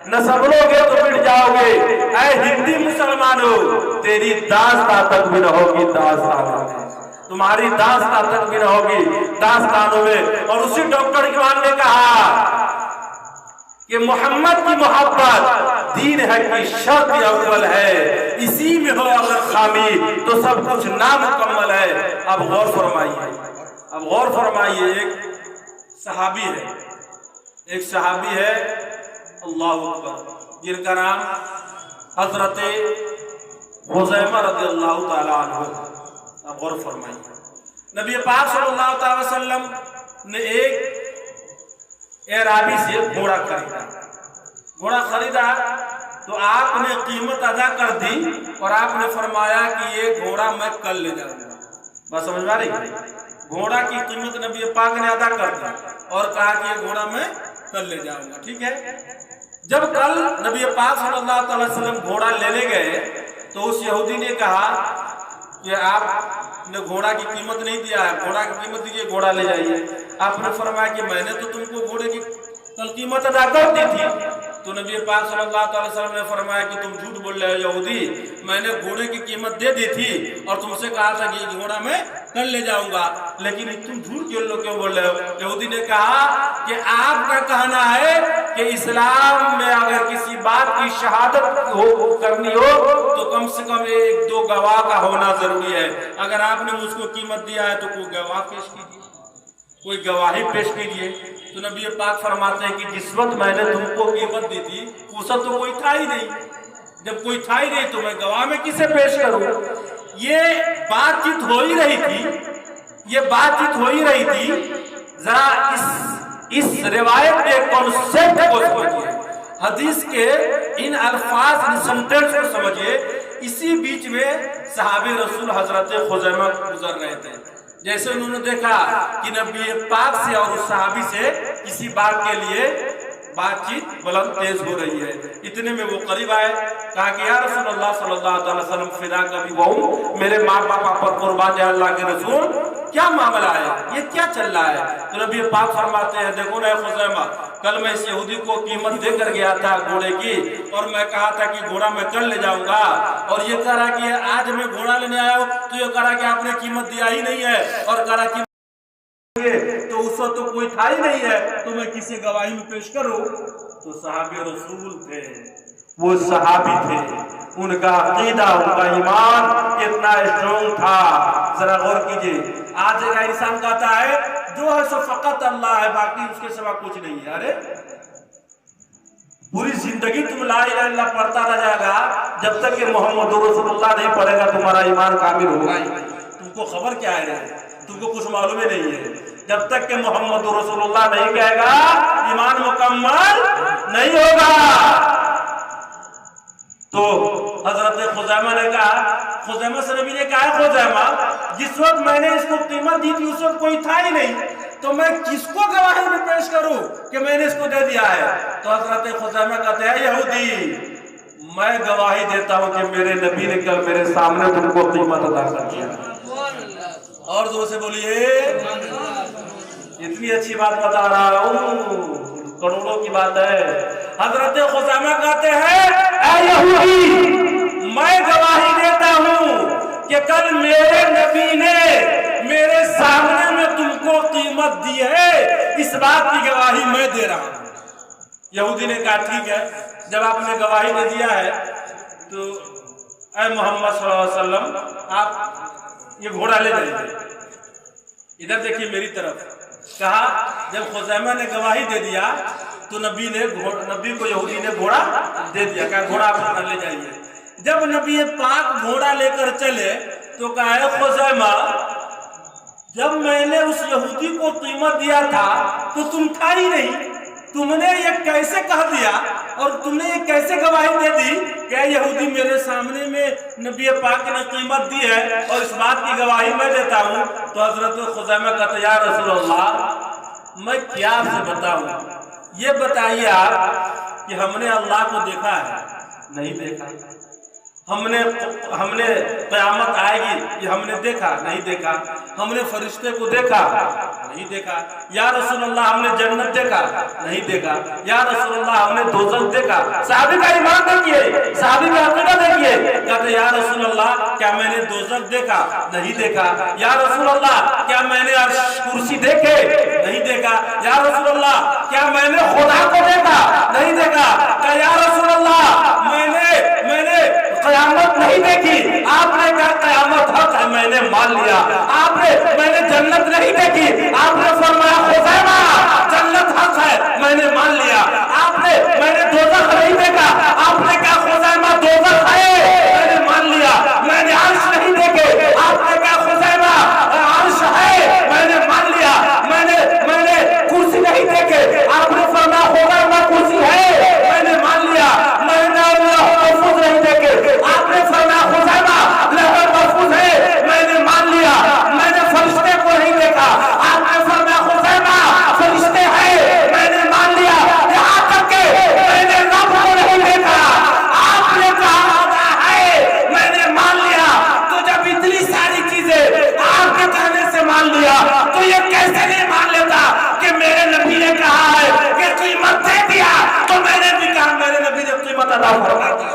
نہ سنبھلوگے تو مٹ جاؤ گے۔ اے ہندی مسلمانوں، تیری داستان تک بھی نہ ہوگی داستانوں میں، تمہاری داستان تک بھی نہ ہوگی داستانوں میں۔ اور اسی ڈاکٹر اقبال نے کہا کہ محمد کی محبت دین ہے کی شرط اول ہے، اسی میں ہو اگر خامی تو سب کچھ نامکمل ہے۔ اب غور فرمائیے، اب غور فرمائیے، ایک صحابی ہے اللہ اکبر، جن کا نام حضرت حذیفہ رضی اللہ تعالیٰ عنہ۔ اب غور فرمائیے، نبی پاک صلی اللہ تعالی وسلم نے ایک اعرابی سے گھوڑا خریدا تو آپ نے قیمت ادا کر دی اور آپ نے فرمایا کہ یہ گھوڑا میں کل لے جاؤں گا۔ بس سمجھ میں رہی، گھوڑا کی قیمت نبی پاک نے ادا کر دی اور کہا کہ یہ گھوڑا میں کل لے جاؤں گا، ٹھیک ہے۔ جب کل نبی پاک صلی اللہ تعالی وسلم گھوڑا لینے گئے تو اس یہودی نے کہا کہ آپ نے گھوڑا کی قیمت نہیں دیا ہے، گھوڑا کی قیمت دیجیے، گھوڑا لے جائیے۔ آپ نے فرمایا کہ میں نے تو تم کو گھوڑے کی کل قیمت ادا کر دی تھی۔ تو نبی پاک صلی اللہ علیہ وسلم نے فرمایا کہ تم جھوٹ بول رہے ہو یہودی، میں نے گھوڑے کی قیمت دے دی تھی اور تم سے کہا تھا کہ گھوڑا میں کل لے جاؤں گا، لیکن تم جھوٹ کیوں بول رہے ہو؟ یہودی نے کہا کہ آپ کا کہنا ہے کہ اسلام میں اگر کسی بات کی شہادت کرنی ہو تو کم سے کم ایک دو گواہ کا ہونا ضروری ہے۔ اگر آپ نے مجھ کو قیمت دیا ہے تو کوئی گواہ پیش کیجیے، کوئی گواہی پیش کیجیے۔ تو نبی پاک فرماتے ہیں کہ جس وقت میں نے تم کو قیمت دی تھی اس وقت تو کوئی تھا ہی نہیں، جب کوئی تھا ہی نہیں تو میں گواہ میں کسے پیش کروں؟ یہ بات چیت ہو ہی رہی تھی، ذرا اس روایت کے کانسیپٹ کو سمجھیے، حدیث کے ان الفاظ ان سینٹنس کو سمجھیے۔ اسی بیچ میں صحابی رسول حضرت حذیفہ گزر رہے تھے، جیسے انہوں نے دیکھا کہ نبی پاک سے اور اس صحابی سے کسی بات کے لیے بات چیت بلند تیز ہو رہی ہے، اتنے میں وہ قریب آئے، کہا کہ یا رسول اللہ صلی اللہ علیہ وسلم فدا کبھی ہوں، میرے ماں باپ پر قربان جائے اللہ کے رسول، کیا معاملہ ہے، یہ کیا چل رہا ہے؟ تو نبی پاک فرماتے ہیں دیکھو نا حذیفہ، کل میں اس یہودی کو قیمت دے کر گیا تھا گھوڑے کی اور میں کہا تھا کہ گھوڑا میں کل لے جاؤں گا، اور یہ کہہ رہا کہ آج میں گھوڑا لینے آیا ہوں تو یہ کہہ رہا کہ آپ نے قیمت دیا ہی نہیں ہے، اور کہہ رہا کہ تو اس وقت تو کوئی تھا ہی نہیں ہے تو میں کسی گواہی میں پیش کروں؟ تو صحابی رسول تھے، وہ صحابی تھے، ان کا عقیدہ ان کا ایمان کتنا اسٹرانگ تھا، ذرا غور کیجئے۔ آج کا انسان کہتا ہے جو ہے سو فقط اللہ ہے، باقی اس کے سوا کچھ نہیں ہے۔ ارے پوری زندگی تم لا الہ الا اللہ پڑھتا رہ جائے گا، جب تک کہ محمد رسول اللہ نہیں پڑھے گا تمہارا ایمان کامل ہوگا ہی۔ تم کو خبر کیا ہے، تم کو کچھ معلوم ہی نہیں ہے۔ جب تک کہ محمد رسول اللہ نہیں کہے گا ایمان مکمل نہیں ہوگا۔ تو حضرت حذیفہ نے کہا، حذیفہ سے نبی نے کہا حذیفہ جس وقت میں نے اس کو قیمت دی تھی اس وقت کوئی تھا ہی نہیں، تو میں کس کو گواہی میں پیش کروں کہ میں نے اس کو دے دیا ہے؟ تو حضرت حذیفہ کہتے ہیں یہودی میں گواہی دیتا ہوں کہ میرے نبی نے کل میرے سامنے تم کو قیمت ادا کر دیا۔ اور زور سے بولیے، اتنی اچھی بات بتا رہا ہوں، کروڑوں کی بات ہے۔ حضرت حذیفہ کہتے ہیں اے یہودی میں گواہی دیتا ہوں کہ کل میرے نبی نے میرے سامنے میں تم کو قیمت دی ہے، اس بات کی گواہی میں دے رہا ہوں۔ یہودی نے کہا ٹھیک ہے، جب آپ نے گواہی دے دیا ہے تو اے محمد صلی اللہ علیہ وسلم آپ یہ گھوڑا لے جائیے۔ ادھر دیکھیے میری طرف، کہا جب حذیفہ نے گواہی دے دیا تو نبی کو یہودی نے گھوڑا دے دیا، کہا گھوڑا آپ اپنا لے جائیے۔ جب نبی پاک گھوڑا لے کر چلے تو کہا ہے حذیفہ جب میں نے اس یہودی کو قیمت دیا تھا تو تم تھا ہی نہیں، تم نے یہ کیسے کہہ دیا اور تم نے یہ کیسے گواہی دے دی کہ یہودی میرے سامنے میں نبی پاک نے قیمت دی ہے اور اس بات کی گواہی میں دیتا ہوں؟ تو حضرت حذیفہ کہتے یا رسول اللہ میں کیا آپ سے بتاؤں، یہ بتائیے آپ کہ ہم نے اللہ کو دیکھا ہے؟ نہیں دیکھا۔ ہم نے قیامت آئے گی یہ ہم نے دیکھا نہیں دیکھا، ہم نے فرشتے کو دیکھا نہیں دیکھا، یا رسول اللہ ہم نے جنت دیکھا نہیں دیکھا، یا رسول اللہ ہم نے دوزخ دیکھا۔ صحابی کا ایمان دیکھیے، صحابی کا عقیدہ دیکھیے، کہتے یا رسول اللہ کیا میں نے دوزخ دیکھا نہیں دیکھا، یا رسول اللہ کیا میں نے عرش کرسی دیکھے نہیں دیکھا، یا رسول اللہ کیا میں نے خدا کو دیکھا نہیں دیکھا، کہ یا رسول اللہ میں نے قیامت نہیں دیکھی، آپ نے کہا قیامت حق ہے میں نے مان لیا، میں نے جنت نہیں دیکھی، آپ نے فرمایا خزیمہ جنت حق ہے میں نے مان لیا، میں نے دوزخ نہیں دیکھا، آپ نے کہا خزیمہ دوزخ ہے میں نے مان لیا، میں نے عرش نہیں دیکھے، آپ نے کہا خزیمہ عرش ہے میں نے مان لیا، میں نے کرسی نہیں دیکھے، آپ نے فرمایا خزیمہ کرسی ہے میں نے مان لیا، میں نے محفوظ نہیں دیکھے، آپ نے فرمایا خزیمہ لوح محفوظ ہے میں نے مان لیا، میں نے فرشتے کو نہیں دیکھا، آپ نے فرمایا خزیمہ فرشتے ہیں میں نے مان لیا، یہاں تک کہ میں نے رب کو نہیں دیکھا، آپ نے کہا ہوتا ہے میں نے مان لیا۔ تو جب اتنی ساری چیزیں آپ کے کہنے سے مان لیا تو یہ کیسے نہیں مان لیتا کہ میرے نبی نے کہا ہے کہ قیمت دے دیا، تو میں نے بھی کہا میرے نبی نے قیمت ادا فرما دی۔